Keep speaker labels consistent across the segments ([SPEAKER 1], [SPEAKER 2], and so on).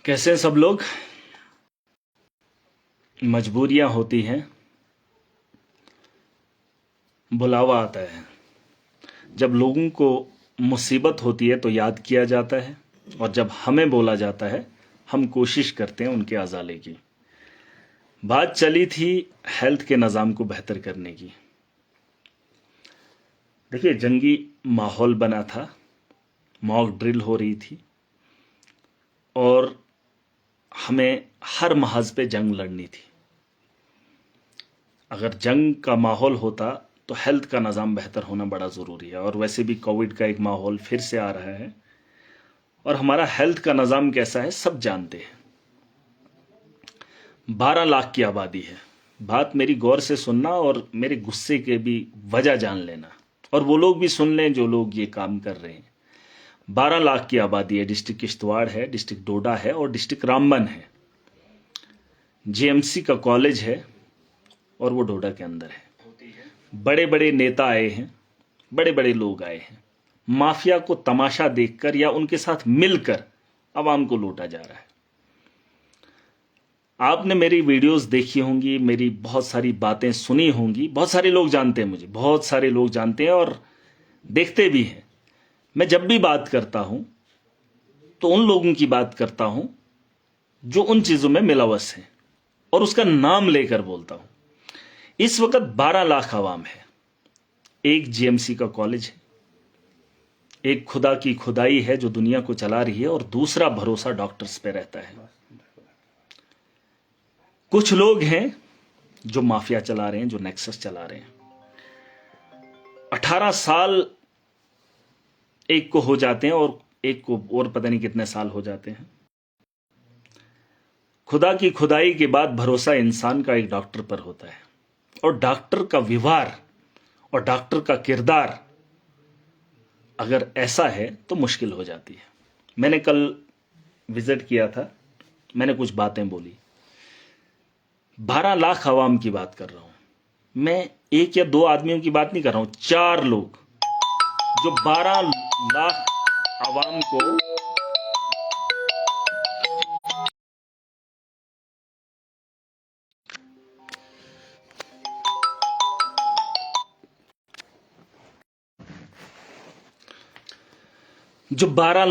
[SPEAKER 1] कैसे हैं सब लोग। मजबूरियां होती हैं, बुलावा आता है। जब लोगों को मुसीबत होती है तो याद किया जाता है, और जब हमें बोला जाता है हम कोशिश करते हैं उनके अजाले की। बात चली थी हेल्थ के निज़ाम को बेहतर करने की। देखिए, जंगी माहौल बना था, मॉक ड्रिल हो रही थी, और हमें हर महाज पे जंग लड़नी थी। अगर जंग का माहौल होता तो हेल्थ का निज़ाम बेहतर होना बड़ा ज़रूरी है। और वैसे भी कोविड का एक माहौल फिर से आ रहा है, और हमारा हेल्थ का निज़ाम कैसा है सब जानते हैं। 12 लाख की आबादी है। बात मेरी गौर से सुनना और मेरे गुस्से के भी वजह जान लेना, और वो लोग भी सुन लें जो लोग ये काम कर रहे हैं। 12 लाख की आबादी है। डिस्ट्रिक्ट किश्तवाड़ है, डिस्ट्रिक्ट डोडा है, और डिस्ट्रिक्ट रामबन है। जेएमसी का कॉलेज है, और वो डोडा के अंदर है। बड़े बड़े नेता आए हैं, बड़े बड़े लोग आए हैं। माफिया को तमाशा देखकर या उनके साथ मिलकर आवाम को लूटा जा रहा है। आपने मेरी वीडियोस देखी होंगी, मेरी बहुत सारी बातें सुनी होंगी। बहुत सारे लोग जानते हैं मुझे, बहुत सारे लोग जानते हैं और देखते भी हैं। मैं जब भी बात करता हूं तो उन लोगों की बात करता हूं जो उन चीजों में मिलवस हैं, और उसका नाम लेकर बोलता हूं। इस वक्त 12 लाख आवाम है। एक जीएमसी का कॉलेज है, एक खुदा की खुदाई है जो दुनिया को चला रही है, और दूसरा भरोसा डॉक्टर्स पे रहता है। कुछ लोग हैं जो माफिया चला रहे हैं, जो नेक्सस चला रहे हैं। 18 साल एक को हो जाते हैं, और एक को और पता नहीं कितने साल हो जाते हैं। खुदा की खुदाई के बाद भरोसा इंसान का एक डॉक्टर पर होता है, और डॉक्टर का व्यवहार और डॉक्टर का किरदार अगर ऐसा है तो मुश्किल हो जाती है। मैंने कल विजिट किया था, मैंने कुछ बातें बोली। 12 लाख आवाम की बात कर रहा हूं मैं, एक या दो आदमियों की बात नहीं कर रहा हूं। 4 लोग जो 12 लाख आवाम को जो 12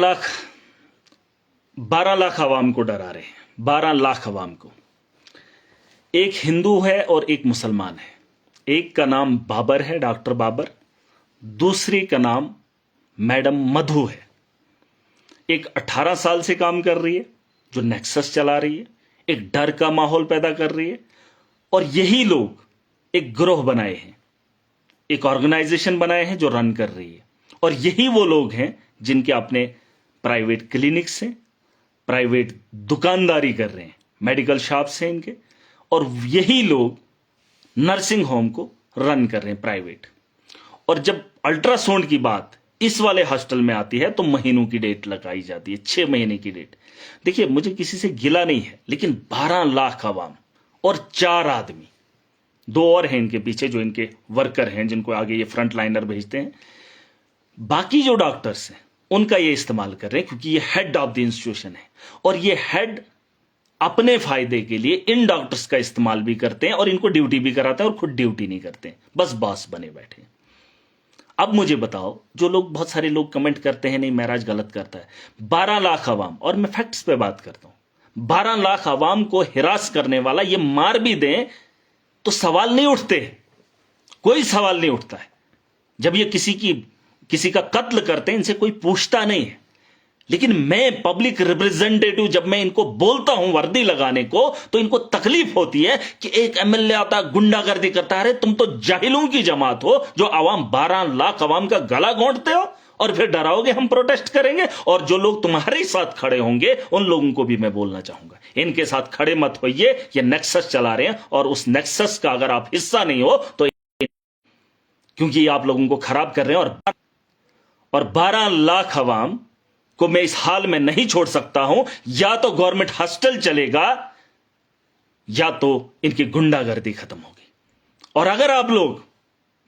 [SPEAKER 1] लाख आवाम को डरा रहे हैं। 12 लाख आवाम को। एक हिंदू है और एक मुसलमान है। एक का नाम बाबर है, डॉक्टर बाबर। दूसरी का नाम मैडम मधु है। एक 18 साल से काम कर रही है, जो नेक्सस चला रही है, एक डर का माहौल पैदा कर रही है। और यही लोग एक ग्रोह बनाए हैं, एक ऑर्गेनाइजेशन बनाए हैं जो रन कर रही है। और यही वो लोग हैं जिनके अपने प्राइवेट क्लिनिक्स हैं, प्राइवेट दुकानदारी कर रहे हैं, मेडिकल शॉप्स हैं इनके। और यही लोग नर्सिंग होम को रन कर रहे हैं, प्राइवेट। और जब अल्ट्रासाउंड की बात इस वाले हॉस्टल में आती है तो महीनों की डेट लगाई जाती है, 6 महीने की डेट। देखिए, मुझे किसी से गिला नहीं है, लेकिन 12 लाख आवाम और 4 आदमी, 2 और हैं इनके पीछे जो इनके वर्कर हैं, जिनको आगे ये फ्रंट लाइनर भेजते हैं। बाकी जो डॉक्टर्स हैं उनका ये इस्तेमाल कर रहे हैं, क्योंकि ये हेड ऑफ द इंस्टीट्यूशन है। और ये हेड अपने फायदे के लिए इन डॉक्टर्स का इस्तेमाल भी करते हैं, और इनको ड्यूटी भी कराते हैं, और खुद ड्यूटी नहीं करते, बस बॉस बने बैठे। अब मुझे बताओ, जो लोग, बहुत सारे लोग कमेंट करते हैं नहीं महराज गलत करता है। 12 लाख आवाम, और मैं फैक्ट्स पे बात करता हूं, 12 लाख आवाम को हिरास करने वाला ये मार भी दें तो सवाल नहीं उठते, कोई सवाल नहीं उठता है। जब ये किसी का कत्ल करते हैं, इनसे कोई पूछता नहीं है। लेकिन मैं पब्लिक रिप्रेजेंटेटिव, जब मैं इनको बोलता हूं वर्दी लगाने को, तो इनको तकलीफ होती है कि एक एमएलए आता गुंडागर्दी करता है। अरे तुम तो जाहिलों की जमात हो जो आवाम, 12 लाख आवाम का गला घोंटते हो, और फिर डराओगे हम प्रोटेस्ट करेंगे। और जो लोग तुम्हारे साथ खड़े होंगे उन लोगों को भी मैं बोलना चाहूंगा, इनके साथ खड़े मत होइए। ये नेक्सस चला रहे हैं, और उस नेक्सस का अगर आप हिस्सा नहीं हो तो, क्योंकि ये आप लोगों को खराब कर रहे हैं। और 12 लाख आवाम को मैं इस हाल में नहीं छोड़ सकता हूं। या तो गवर्नमेंट हॉस्टल चलेगा, या तो इनकी गुंडागर्दी खत्म होगी। और अगर आप लोग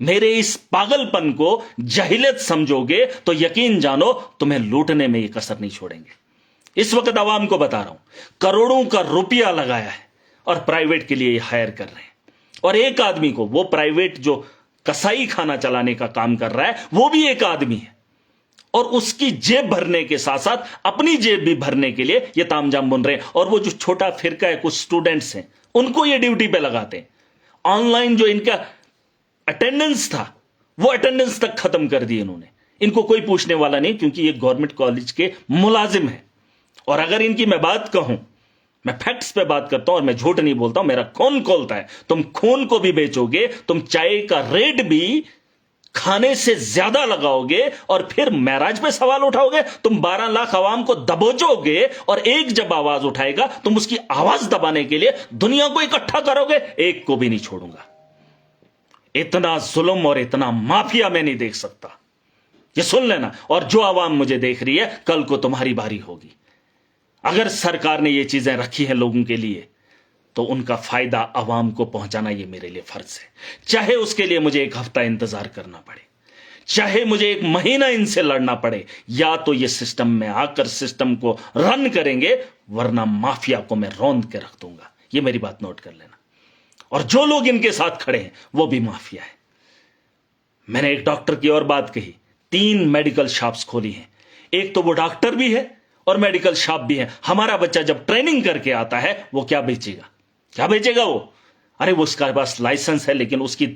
[SPEAKER 1] मेरे इस पागलपन को जहिलियत समझोगे तो यकीन जानो, तुम्हें लूटने में ये कसर नहीं छोड़ेंगे। इस वक्त आवाम को बता रहा हूं, करोड़ों का रुपया लगाया है और प्राइवेट के लिए हायर कर रहे हैं। और एक आदमी को, वो प्राइवेट जो कसाई खाना चलाने का काम कर रहा है, वो भी एक आदमी है, और उसकी जेब भरने के साथ साथ अपनी जेब भी भरने के लिए ये तामझाम बुन रहे हैं। और वो जो छोटा फिरका है, कुछ स्टूडेंट्स हैं, उनको ये ड्यूटी पे लगाते हैं। ऑनलाइन जो इनका अटेंडेंस था, वो अटेंडेंस तक खत्म कर दी इन्होंने। इनको कोई पूछने वाला नहीं, क्योंकि ये गवर्नमेंट कॉलेज के मुलाजिम है। और अगर इनकी मैं बात कहूं, मैं फैक्ट्स पे बात करता हूं और मैं झूठ नहीं बोलता हूं, मेरा खून खोलता है। तुम खून को भी बेचोगे, तुम चाय का रेट भी खाने से ज्यादा लगाओगे और फिर महराज पे सवाल उठाओगे। तुम 12 लाख अवाम को दबोचोगे और एक जब आवाज उठाएगा तुम उसकी आवाज दबाने के लिए दुनिया को इकट्ठा करोगे। एक को भी नहीं छोड़ूंगा। इतना जुल्म और इतना माफिया मैं नहीं देख सकता, ये सुन लेना। और जो आवाम मुझे देख रही है, कल को तुम्हारी बारी होगी। अगर सरकार ने ये चीजें रखी हैं लोगों के लिए, तो उनका फायदा आवाम को पहुंचाना ये मेरे लिए फर्ज है। चाहे उसके लिए मुझे 1 हफ्ता इंतजार करना पड़े, चाहे मुझे 1 महीना इनसे लड़ना पड़े, या तो ये सिस्टम में आकर सिस्टम को रन करेंगे, वरना माफिया को मैं रौंद के रख दूंगा। ये मेरी बात नोट कर लेना। और जो लोग इनके साथ खड़े हैं वो भी माफिया है। मैंने एक डॉक्टर की और बात कही, 3 मेडिकल शॉप्स खोली हैं। एक तो वो डॉक्टर भी है और मेडिकल शॉप भी है। हमारा बच्चा जब ट्रेनिंग करके आता है, वो क्या बेचेगा? क्या बेचेगा वो? अरे वो उसके पास लाइसेंस है, लेकिन उसकी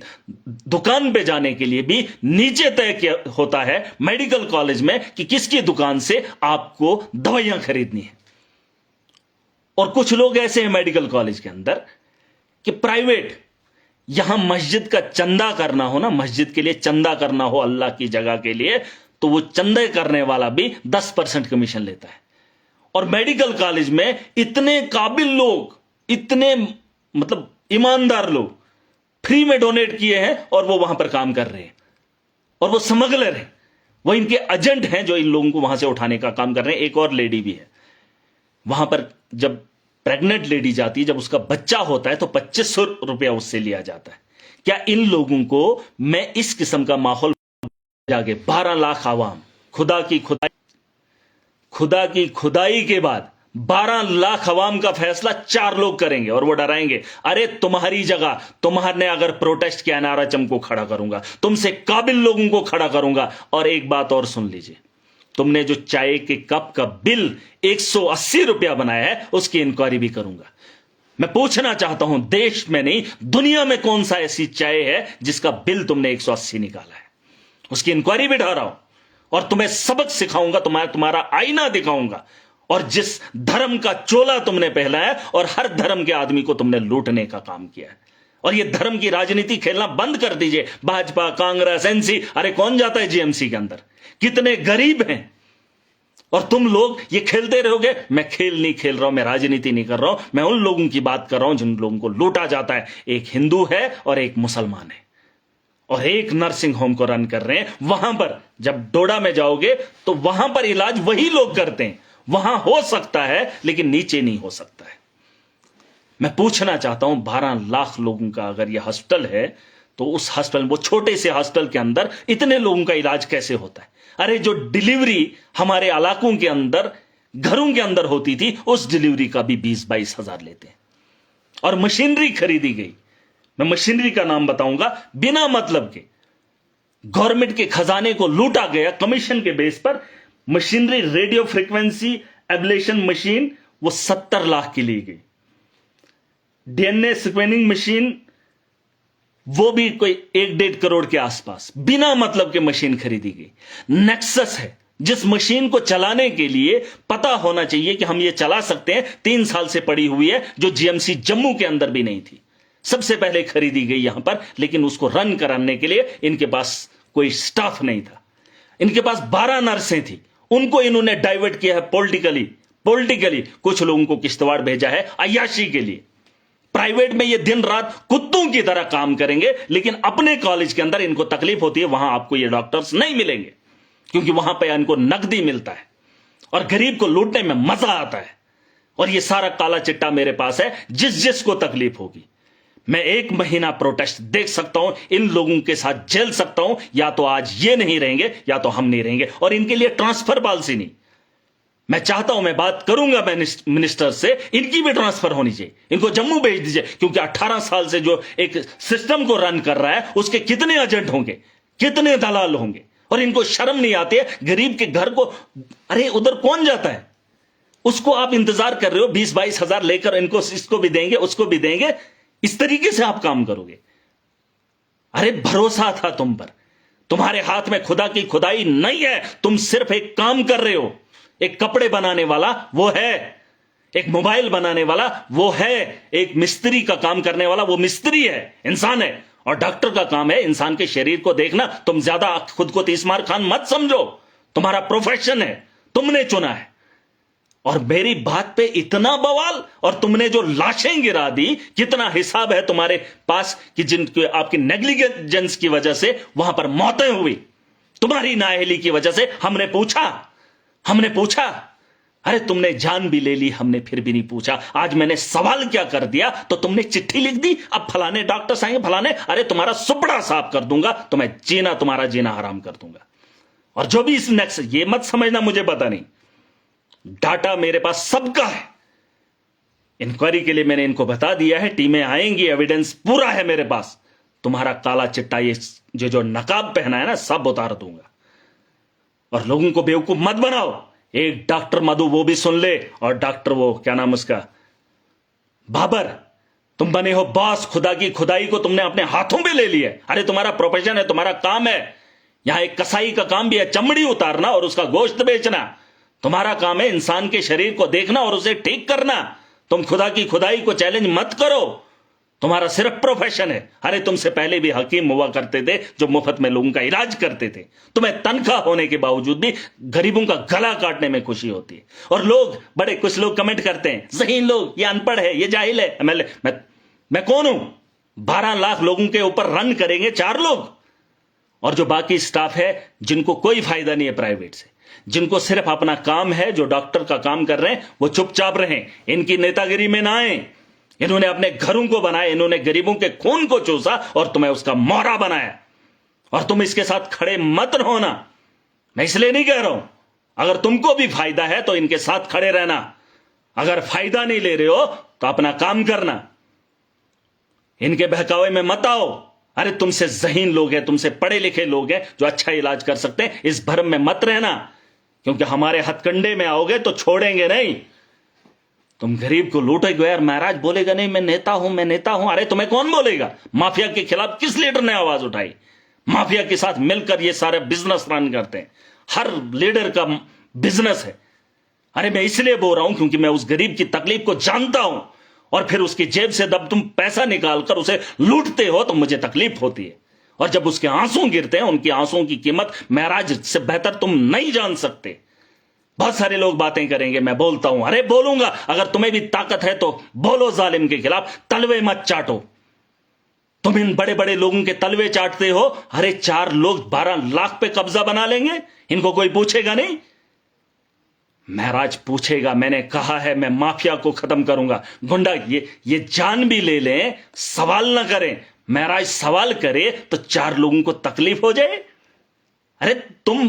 [SPEAKER 1] दुकान पे जाने के लिए भी नीचे तय किया होता है मेडिकल कॉलेज में कि किसकी दुकान से आपको दवाइयां खरीदनी है। और कुछ लोग ऐसे हैं मेडिकल कॉलेज के अंदर कि प्राइवेट, यहां मस्जिद का चंदा करना हो ना, मस्जिद के लिए चंदा करना हो अल्लाह की जगह के लिए, तो वो चंदे करने वाला भी 10% कमीशन लेता है। और मेडिकल कॉलेज में इतने काबिल लोग, इतने मतलब ईमानदार लोग फ्री में डोनेट किए हैं और वो वहां पर काम कर रहे हैं। और वो स्मगलर हैं, वो इनके एजेंट हैं जो इन लोगों को वहां से उठाने का काम कर रहे हैं। एक और लेडी भी है वहां पर, जब प्रेग्नेंट लेडी जाती है, जब उसका बच्चा होता है, तो 2500 रुपया उससे लिया जाता है। क्या इन लोगों को मैं इस किस्म का माहौल जाके 12 लाख आवाम, खुदा की खुदाई के बाद 12 लाख अवाम का फैसला 4 लोग करेंगे और वो डराएंगे। अरे तुम्हारी जगह तुमने अगर प्रोटेस्ट किया, नारा चमको खड़ा करूंगा, तुमसे काबिल लोगों को खड़ा करूंगा। और एक बात और सुन लीजिए, तुमने जो चाय के कप का बिल 180 रुपया बनाया है, उसकी इंक्वायरी भी करूंगा। मैं पूछना चाहता हूं, देश में नहीं दुनिया में कौन सा ऐसी चाय है जिसका बिल तुमने 180 निकाला है? उसकी इंक्वायरी भी ढा रहा हूं और तुम्हें सबक सिखाऊंगा, तुम्हारा आईना दिखाऊंगा। और जिस धर्म का चोला तुमने पहना है और हर धर्म के आदमी को तुमने लूटने का काम किया है। और ये धर्म की राजनीति खेलना बंद कर दीजिए। भाजपा, कांग्रेस, एनसी, अरे कौन जाता है जीएमसी के अंदर? कितने गरीब हैं और तुम लोग ये खेलते रहोगे। मैं खेल नहीं खेल रहा हूं, मैं राजनीति नहीं कर रहा हूं, मैं उन लोगों की बात कर रहा हूं जिन लोगों को लूटा जाता है। एक हिंदू है और एक मुसलमान है और एक नर्सिंग होम को रन कर रहे हैं। वहां पर जब डोडा में जाओगे तो वहां पर इलाज वही लोग करते हैं। वहां हो सकता है लेकिन नीचे नहीं हो सकता है। मैं पूछना चाहता हूं, 12 लाख लोगों का अगर यह हॉस्पिटल है, तो उस हॉस्पिटल, वो छोटे से हॉस्पिटल के अंदर इतने लोगों का इलाज कैसे होता है? अरे जो डिलीवरी हमारे इलाकों के अंदर, घरों के अंदर होती थी, उस डिलीवरी का भी 20-22 हजार लेते हैं। और मशीनरी खरीदी गई, मैं मशीनरी का नाम बताऊंगा, बिना मतलब के गवर्नमेंट के खजाने को लूटा गया कमीशन के बेस पर। Machinery, radio frequency ablation machine, वो 70 लाख की ली गई। डीएनए सिक्वेनिंग मशीन, वो भी कोई 1-1.5 करोड़ के आसपास, बिना मतलब के मशीन खरीदी गई। नेक्सस है, जिस मशीन को चलाने के लिए पता होना चाहिए कि हम ये चला सकते हैं, 3 साल से पड़ी हुई है, जो जीएमसी जम्मू के अंदर भी नहीं थी। सबसे पहले खरीदी गई यहां पर, लेकिन उसको रन कराने के लिए इनके पास कोई स्टाफ नहीं था। इनके पास 12 नर्सें थी, उनको इन्होंने डाइवर्ट किया है पॉलिटिकली। कुछ लोगों को किश्तवाड़ भेजा है अय्याशी के लिए। प्राइवेट में ये दिन रात कुत्तों की तरह काम करेंगे, लेकिन अपने कॉलेज के अंदर इनको तकलीफ होती है, वहां आपको ये डॉक्टर्स नहीं मिलेंगे, क्योंकि वहां पे इनको नकदी मिलता है और गरीब को लूटने में मजा आता है। और ये सारा काला चिट्टा मेरे पास है, जिस को तकलीफ होगी। मैं 1 महीना प्रोटेस्ट देख सकता हूं, इन लोगों के साथ झेल सकता हूं। या तो आज ये नहीं रहेंगे या तो हम नहीं रहेंगे। और इनके लिए ट्रांसफर पॉलिसी नहीं, मैं चाहता हूं, मैं बात करूंगा मिनिस्टर से, इनकी भी ट्रांसफर होनी चाहिए, इनको जम्मू भेज दीजिए, क्योंकि 18 साल से जो एक सिस्टम को रन कर रहा है उसके कितने एजेंट होंगे, कितने दलाल होंगे, और इनको शर्म नहीं आती है गरीब के घर को। अरे उधर कौन जाता है, उसको आप इंतजार कर रहे हो 20-22 हजार लेकर, इनको इसको भी देंगे उसको भी देंगे, इस तरीके से आप काम करोगे। अरे भरोसा था तुम पर, तुम्हारे हाथ में खुदा की खुदाई नहीं है, तुम सिर्फ एक काम कर रहे हो। एक कपड़े बनाने वाला वो है, एक मोबाइल बनाने वाला वो है, एक मिस्त्री का काम करने वाला वो मिस्त्री है, इंसान है, और डॉक्टर का काम है इंसान के शरीर को देखना। तुम ज्यादा खुद को तीसमार खान मत समझो, तुम्हारा प्रोफेशन है, तुमने चुना है। और मेरी बात पे इतना बवाल, और तुमने जो लाशें गिरा दी, कितना हिसाब है तुम्हारे पास कि जिनकी आपकी नेग्लिजेंस की वजह से वहां पर मौतें हुई, तुम्हारी नाअहली की वजह से। हमने पूछा, अरे तुमने जान भी ले ली, हमने फिर भी नहीं पूछा। आज मैंने सवाल क्या कर दिया तो तुमने चिट्ठी लिख दी, अब फलाने डॉक्टर आएंगे फलाने, अरे तुम्हारा सुपड़ा साफ कर दूंगा, तुम्हारा जीना हराम कर दूंगा। और जो भी इस नेक्स्ट, ये मत समझना मुझे पता नहीं, डाटा मेरे पास सबका है। इंक्वायरी के लिए मैंने इनको बता दिया है, टीमें आएंगी, एविडेंस पूरा है मेरे पास। तुम्हारा काला चिट्टा ये जो नकाब पहना है ना, सब उतार दूंगा। और लोगों को बेवकूफ मत बनाओ। एक डॉक्टर मधु वो भी सुन ले, और डॉक्टर वो क्या नाम उसका, बाबर, तुम बने हो बॉस। खुदा की खुदाई को तुमने अपने हाथों में ले लिया। अरे तुम्हारा प्रोफेशन है, तुम्हारा काम है, यहां एक कसाई का काम भी है, चमड़ी उतारना और उसका गोश्त बेचना। तुम्हारा काम है इंसान के शरीर को देखना और उसे ठीक करना। तुम खुदा की खुदाई को चैलेंज मत करो, तुम्हारा सिर्फ प्रोफेशन है। अरे तुमसे पहले भी हकीम हुआ करते थे जो मुफ्त में लोगों का इलाज करते थे। तुम्हें तनख्वाह होने के बावजूद भी गरीबों का गला काटने में खुशी होती है। और कुछ लोग कमेंट करते हैं, ज़हीन लोग, ये अनपढ़ है, ये जाहिल है। मैं कौन हूं? 12 लाख लोगों के ऊपर रन करेंगे 4 लोग, और जो बाकी स्टाफ है जिनको कोई फायदा नहीं है प्राइवेट से, जिनको सिर्फ अपना काम है, जो डॉक्टर का काम कर रहे हैं, वो चुपचाप रहें, इनकी नेतागिरी में ना आए। इन्होंने अपने घरों को बनाया, इन्होंने गरीबों के खून को चूसा और तुम्हें उसका मोहरा बनाया, और तुम इसके साथ खड़े मत होना। मैं इसलिए नहीं कह रहा हूं, अगर तुमको भी फायदा है तो इनके साथ खड़े रहना, अगर फायदा नहीं ले रहे हो तो अपना काम करना, इनके बहकावे में मत आओ। अरे तुमसे ज़हीन लोग हैं, तुमसे पढ़े लिखे लोग हैं जो अच्छा इलाज कर सकते हैं, इस भरम में मत रहना, क्योंकि हमारे हथकंडे में आओगे तो छोड़ेंगे नहीं। तुम गरीब को लूटोगे यार, महाराज बोलेगा नहीं मैं नेता हूं, मैं नेता हूं। अरे तुम्हें कौन बोलेगा? माफिया के खिलाफ किस लीडर ने आवाज उठाई? माफिया के साथ मिलकर ये सारे बिजनेस रन करते हैं, हर लीडर का बिजनेस है। अरे मैं इसलिए बोल रहा हूं क्योंकि मैं उस गरीब की तकलीफ को जानता हूं, और फिर उसकी जेब से जब तुम पैसा निकालकर उसे लूटते हो तो मुझे तकलीफ होती है। और जब उसके आंसू गिरते हैं, उनके आंसुओं की कीमत महाराज से बेहतर तुम नहीं जान सकते। बहुत सारे लोग बातें करेंगे, मैं बोलता हूं, अरे बोलूंगा, अगर तुम्हें भी ताकत है तो बोलो जालिम के खिलाफ, तलवे मत चाटो। तुम इन बड़े बड़े लोगों के तलवे चाटते हो। अरे 4 लोग 12 लाख पे कब्जा बना लेंगे, इनको कोई पूछेगा नहीं? महाराज पूछेगा। मैंने कहा है मैं माफिया को खत्म करूंगा। गुंडा ये जान भी ले लें, सवाल ना करें। महाराज सवाल करे तो 4 लोगों को तकलीफ हो जाए। अरे तुम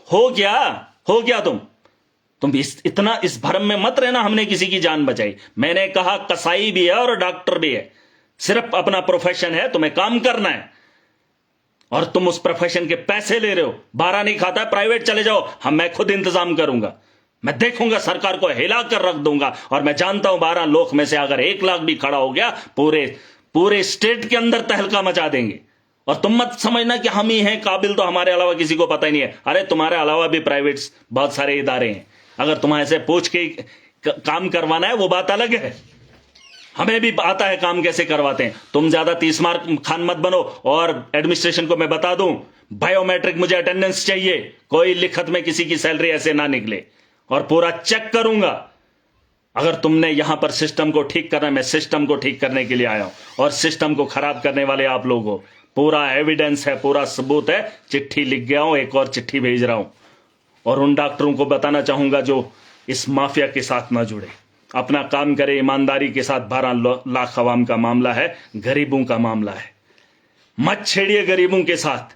[SPEAKER 1] हो गया तुम इतना इस भरम में मत रहना हमने किसी की जान बचाई। मैंने कहा कसाई भी है और डॉक्टर भी है, सिर्फ अपना प्रोफेशन है, तुम्हें काम करना है, और तुम उस प्रोफेशन के पैसे ले रहे हो। 12 नहीं खाता, प्राइवेट चले जाओ, मैं खुद इंतजाम करूंगा, मैं देखूंगा, सरकार को हिला कर रख दूंगा। और मैं जानता हूं 12 लाख में से अगर 1 लाख भी खड़ा हो गया, पूरे स्टेट के अंदर तहलका मचा देंगे। और तुम मत समझना कि हम ही हैं काबिल, तो हमारे अलावा किसी को पता ही नहीं है। अरे तुम्हारे अलावा भी प्राइवेट बहुत सारे इदारे हैं, अगर तुम्हारे से पूछ के काम करवाना है वो बात अलग है। हमें भी आता है काम कैसे करवाते हैं। तुम ज्यादा 30 मार्क खान मत बनो। और एडमिनिस्ट्रेशन को मैं बता दूं, बायोमेट्रिक मुझे अटेंडेंस चाहिए, कोई लिखत में किसी की सैलरी ऐसे ना निकले, और पूरा चेक करूंगा। अगर तुमने यहां पर सिस्टम को ठीक करना, मैं सिस्टम को ठीक करने के लिए आया हूं, और सिस्टम को खराब करने वाले आप लोग हो। पूरा एविडेंस है, पूरा सबूत है, चिट्ठी लिख गया हूं, एक और चिट्ठी भेज रहा हूं। और उन डॉक्टरों को बताना चाहूंगा जो इस माफिया के साथ ना जुड़े, अपना काम करे ईमानदारी के साथ। 12 लाख अवाम का मामला है, गरीबों का मामला है, मत छेड़िए गरीबों के साथ।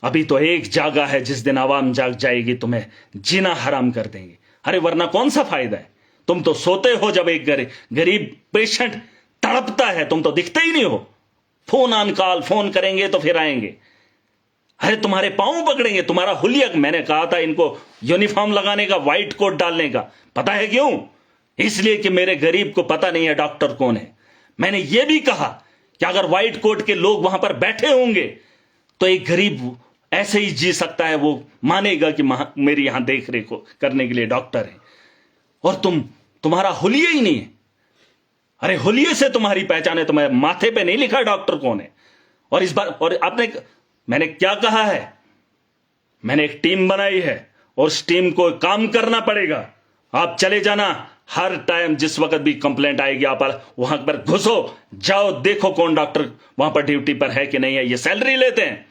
[SPEAKER 1] अभी तो एक जागा है, जिस दिन आवाम जाग जाएगी तुम्हें जीना हराम कर देंगे। अरे वरना कौन सा फायदा है? तुम तो सोते हो जब एक गरीब पेशेंट तड़पता है, तुम तो दिखते ही नहीं हो। फोन ऑन कॉल, फोन करेंगे तो फिर आएंगे। अरे तुम्हारे पांव पकड़ेंगे, तुम्हारा हुलिया। मैंने कहा था इनको यूनिफॉर्म लगाने का, व्हाइट कोट डालने का। पता है क्यों? इसलिए कि मेरे गरीब को पता नहीं है डॉक्टर कौन है। मैंने यह भी कहा कि अगर व्हाइट कोट के लोग वहां पर बैठे होंगे तो एक गरीब ऐसे ही जी सकता है, वो मानेगा कि मेरी यहां देख रेख करने के लिए डॉक्टर है। और तुम्हारा हुलिया ही नहीं है। अरे हुलिये से तुम्हारी पहचान है, तुम्हारे माथे पे नहीं लिखा डॉक्टर कौन है। और इस बार मैंने क्या कहा है? मैंने एक टीम बनाई है और उस टीम को काम करना पड़ेगा। आप चले जाना, हर टाइम जिस वक्त भी कंप्लेंट आएगी आप वहां पर घुसो, जाओ, देखो कौन डॉक्टर वहां पर ड्यूटी पर है कि नहीं है। ये सैलरी लेते हैं,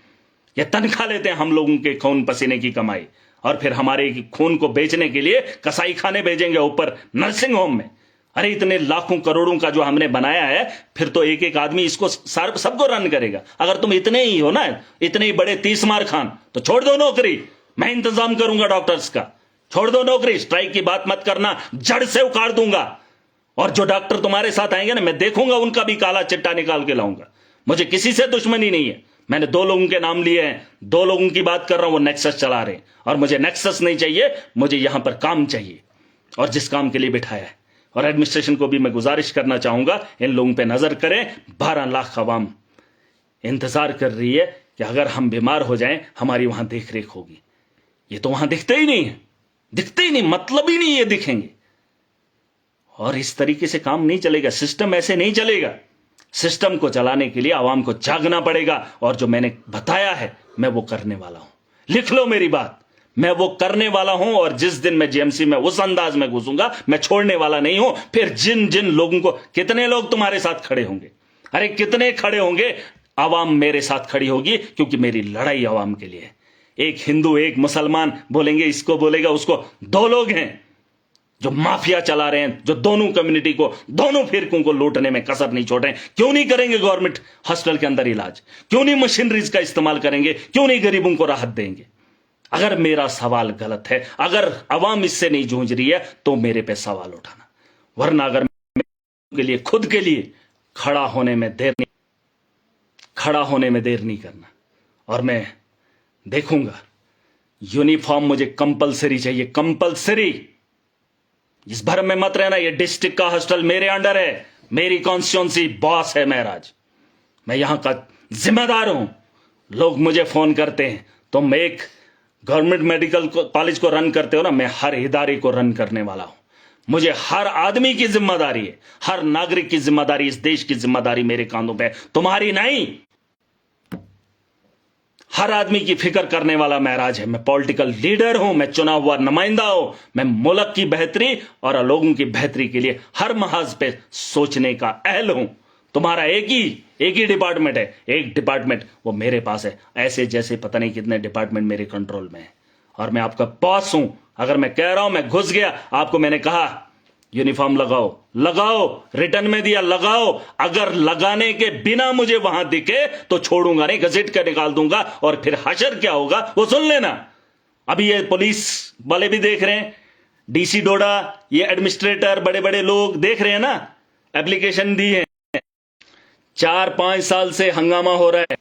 [SPEAKER 1] ये तनख्वाह लेते हैं हम लोगों के खून पसीने की कमाई, और फिर हमारे खून को बेचने के लिए कसाई खाने भेजेंगे, ऊपर नर्सिंग होम में। अरे इतने लाखों करोड़ों का जो हमने बनाया है, फिर तो एक एक आदमी इसको सबको रन करेगा। अगर तुम इतने ही हो ना, इतने ही बड़े 30 मार खान, तो छोड़ दो नौकरी, मैं इंतजाम करूंगा डॉक्टर्स का। छोड़ दो नौकरी, स्ट्राइक की बात मत करना, जड़ से उखाड़ दूंगा। और जो डॉक्टर तुम्हारे साथ आएंगे ना, मैं देखूंगा, उनका भी काला चिट्टा निकाल के लाऊंगा। मुझे किसी से दुश्मनी नहीं है। मैंने 2 लोगों के नाम लिए हैं, 2 लोगों की बात कर रहा हूं, वो नेक्सस चला रहे हैं। और मुझे नेक्सस नहीं चाहिए, मुझे यहां पर काम चाहिए, और जिस काम के लिए बिठाया है। और एडमिनिस्ट्रेशन को भी मैं गुजारिश करना चाहूंगा, इन लोगों पे नजर करें। 12 लाख अवाम इंतजार कर रही है कि अगर हम बीमार हो जाएं, हमारी वहां देख रेख होगी। ये तो वहां दिखते ही नहीं है, दिखते ही नहीं, मतलब ही नहीं ये दिखेंगे। और इस तरीके से काम नहीं चलेगा, सिस्टम ऐसे नहीं चलेगा। सिस्टम को चलाने के लिए आवाम को जागना पड़ेगा, और जो मैंने बताया है मैं वो करने वाला हूं। लिख लो मेरी बात, मैं वो करने वाला हूं। और जिस दिन मैं जीएमसी में उस अंदाज में घुसूंगा, मैं छोड़ने वाला नहीं हूं। फिर जिन जिन लोगों को, कितने लोग तुम्हारे साथ खड़े होंगे, अरे कितने खड़े होंगे, आवाम मेरे साथ खड़ी होगी, क्योंकि मेरी लड़ाई आवाम के लिए है। एक हिंदू एक मुसलमान बोलेंगे, इसको बोलेगा उसको, 2 लोग हैं जो माफिया चला रहे हैं, जो दोनों कम्युनिटी को, दोनों फिरकों को लूटने में कसर नहीं छोड़ रहे हैं। क्यों नहीं करेंगे गवर्नमेंट हॉस्पिटल के अंदर इलाज? क्यों नहीं मशीनरीज का इस्तेमाल करेंगे? क्यों नहीं गरीबों को राहत देंगे? अगर मेरा सवाल गलत है, अगर अवाम इससे नहीं जूझ रही है, तो मेरे पे सवाल उठाना। वरना अगर के लिए, खुद के लिए खड़ा होने में देर नहीं करना। और मैं देखूंगा, यूनिफॉर्म मुझे कंपलसरी चाहिए, कंपलसरी। इस भर में मत रहना, ये डिस्ट्रिक्ट का हॉस्टल मेरे अंडर है, मेरी कॉन्स्टिट्यूंसी, बॉस है महराज, मैं यहां का जिम्मेदार हूं। लोग मुझे फोन करते हैं, तुम एक गवर्नमेंट मेडिकल कॉलेज को रन करते हो ना, मैं हर इदारे को रन करने वाला हूं। मुझे हर आदमी की जिम्मेदारी है, हर नागरिक की जिम्मेदारी, इस देश की जिम्मेदारी मेरे कांधों पे, तुम्हारी नहीं। हर आदमी की फिक्र करने वाला महराज है। मैं पॉलिटिकल लीडर हूं, मैं चुना हुआ नुमाइंदा हूं। मैं मुल्क की बेहतरी और लोगों की बेहतरी के लिए हर महाज पे सोचने का अहल हूं। तुम्हारा एक ही डिपार्टमेंट है, एक डिपार्टमेंट वो मेरे पास है। ऐसे जैसे पता नहीं कितने डिपार्टमेंट मेरे कंट्रोल में है, और मैं आपका बॉस हूं। अगर मैं कह रहा हूं, मैं घुस गया, आपको मैंने कहा यूनिफॉर्म लगाओ, रिटर्न में दिया, लगाओ। अगर लगाने के बिना मुझे वहां दिखे तो छोड़ूंगा नहीं, घसीट कर निकाल दूंगा। और फिर हशर क्या होगा वो सुन लेना। अभी ये पुलिस वाले भी देख रहे हैं, डीसी डोडा, ये एडमिनिस्ट्रेटर, बड़े बड़े लोग देख रहे हैं ना, एप्लीकेशन दी है। 4-5 साल से हंगामा हो रहा है,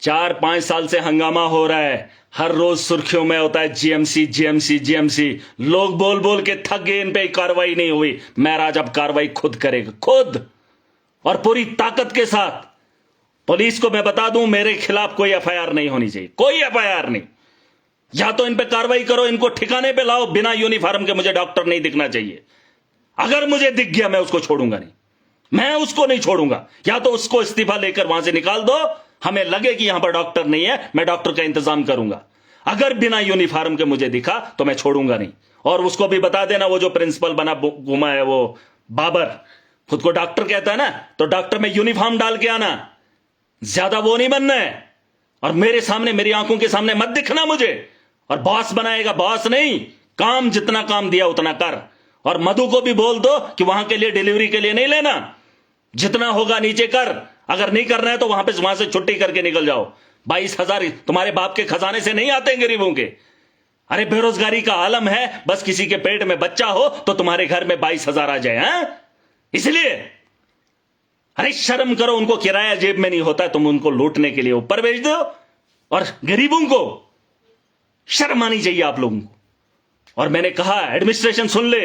[SPEAKER 1] 4-5 साल से हंगामा हो रहा है। हर रोज सुर्खियों में होता है जीएमसी। लोग बोल बोल के थक गए, इन पे कार्रवाई नहीं हुई। महराज अब कार्रवाई खुद करेगा, खुद, और पूरी ताकत के साथ। पुलिस को मैं बता दूं, मेरे खिलाफ कोई एफआईआर नहीं होनी चाहिए, कोई एफआईआर नहीं। या तो इन पे कार्रवाई करो, इनको ठिकाने पे लाओ। बिना यूनिफॉर्म के मुझे डॉक्टर नहीं दिखना चाहिए। अगर मुझे दिख गया, मैं उसको छोड़ूंगा नहीं, मैं उसको नहीं छोड़ूंगा। या तो उसको इस्तीफा लेकर वहां से निकाल दो, हमें लगे कि यहां पर डॉक्टर नहीं है, मैं डॉक्टर का इंतजाम करूंगा। अगर बिना यूनिफॉर्म के मुझे दिखा तो मैं छोड़ूंगा नहीं। और उसको भी बता देना, वो जो प्रिंसिपल बना घुमा है, वो बाबर, खुद को डॉक्टर कहता है ना, तो डॉक्टर में यूनिफॉर्म डाल के आना, ज्यादा वो नहीं बनना है। और मेरे सामने, मेरी आंखों के सामने मत दिखना मुझे। और बॉस बनाएगा, बॉस नहीं, काम जितना काम दिया उतना कर। और मधु को भी बोल दो कि वहां के लिए, डिलीवरी के लिए नहीं लेना, जितना होगा नीचे कर। अगर नहीं करना है तो वहां से छुट्टी करके निकल जाओ। 22,000 तुम्हारे बाप के खजाने से नहीं आते हैं गरीबों के। अरे बेरोजगारी का आलम है, बस किसी के पेट में बच्चा हो तो तुम्हारे घर में 22,000 आ जाए, हैं? इसलिए अरे शर्म करो, उनको किराया जेब में नहीं होता, तुम उनको लूटने के लिए ऊपर भेज दो। और गरीबों को शर्म आनी चाहिए आप लोगों को। और मैंने कहा एडमिनिस्ट्रेशन सुन ले,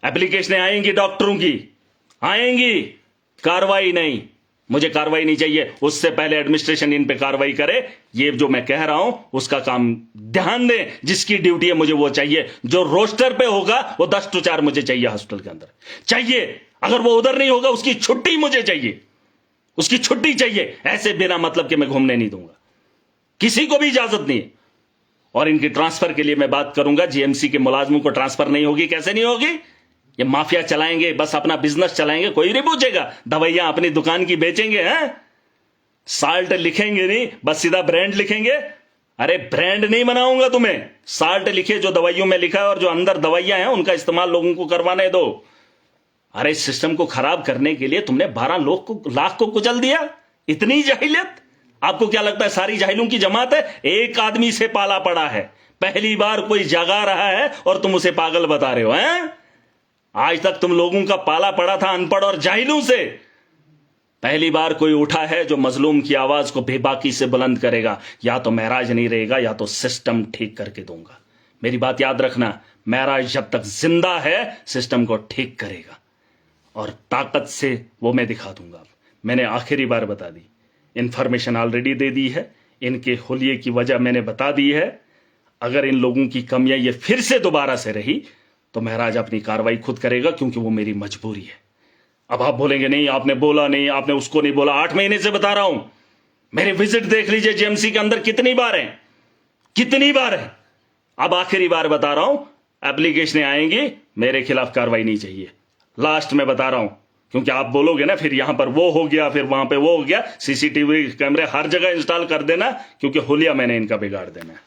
[SPEAKER 1] एप्लीकेशनें आएंगी डॉक्टरों की, आएंगी, कार्रवाई नहीं, मुझे कार्रवाई नहीं चाहिए, उससे पहले एडमिनिस्ट्रेशन इन पे कार्रवाई करे। ये जो मैं कह रहा हूं उसका काम ध्यान दें, जिसकी ड्यूटी है मुझे वो चाहिए, जो रोस्टर पे होगा वो 10 to 4 मुझे चाहिए, हॉस्पिटल के अंदर चाहिए। अगर वो उधर नहीं होगा उसकी छुट्टी मुझे चाहिए, उसकी छुट्टी चाहिए। ऐसे बिना मतलब के मैं घूमने नहीं दूंगा, किसी को भी इजाजत नहीं है। और इनकी ट्रांसफर के लिए मैं बात करूंगा, जीएमसी के मुलाजमों को ट्रांसफर नहीं होगी, कैसे नहीं होगी? ये माफिया चलाएंगे, बस अपना बिजनेस चलाएंगे, कोई नहीं पूछेगा, दवाइयां अपनी दुकान की बेचेंगे, हैं? साल्ट लिखेंगे नहीं, बस सीधा ब्रांड लिखेंगे। अरे ब्रांड नहीं बनाऊंगा तुम्हें, साल्ट लिखे जो दवाइयों में लिखा है, और जो अंदर दवाइयां हैं उनका इस्तेमाल लोगों को करवाने दो। अरे इस सिस्टम को खराब करने के लिए तुमने 12 लाख को कुचल दिया, इतनी जाहिलियत। आपको क्या लगता है सारी जाहिलों की जमात है? एक आदमी से पाला पड़ा है, पहली बार कोई जगा रहा है और तुम उसे पागल बता रहे हो, हैं? आज तक तुम लोगों का पाला पड़ा था अनपढ़ और जाहिलों से, पहली बार कोई उठा है जो मजलूम की आवाज को बेबाकी से बुलंद करेगा। या तो महराज नहीं रहेगा या तो सिस्टम ठीक करके दूंगा। मेरी बात याद रखना, महराज जब तक जिंदा है सिस्टम को ठीक करेगा, और ताकत से वो मैं दिखा दूंगा। मैंने आखिरी बार बता दी, इंफॉर्मेशन ऑलरेडी दे दी है, इनके हुलिये की वजह मैंने बता दी है। अगर इन लोगों की कमियां ये फिर से दोबारा से रही तो महराज अपनी कार्रवाई खुद करेगा, क्योंकि वो मेरी मजबूरी है। अब आप बोलेंगे नहीं आपने बोला नहीं, आपने उसको नहीं बोला। 8 महीने से बता रहा हूं, मेरे विजिट देख लीजिए जीएमसी के अंदर कितनी बार है, कितनी बार है। अब आखिरी बार बता रहा हूं, एप्लीकेशनें आएंगी, मेरे खिलाफ कार्रवाई नहीं चाहिए। लास्ट में बता रहा हूं, क्योंकि आप बोलोगे ना फिर यहां पर वो हो गया, फिर वहां पे वो हो गया। सीसीटीवी कैमरे हर जगह इंस्टॉल कर देना, क्योंकि हुलिया मैंने इनका बिगाड़ देना है।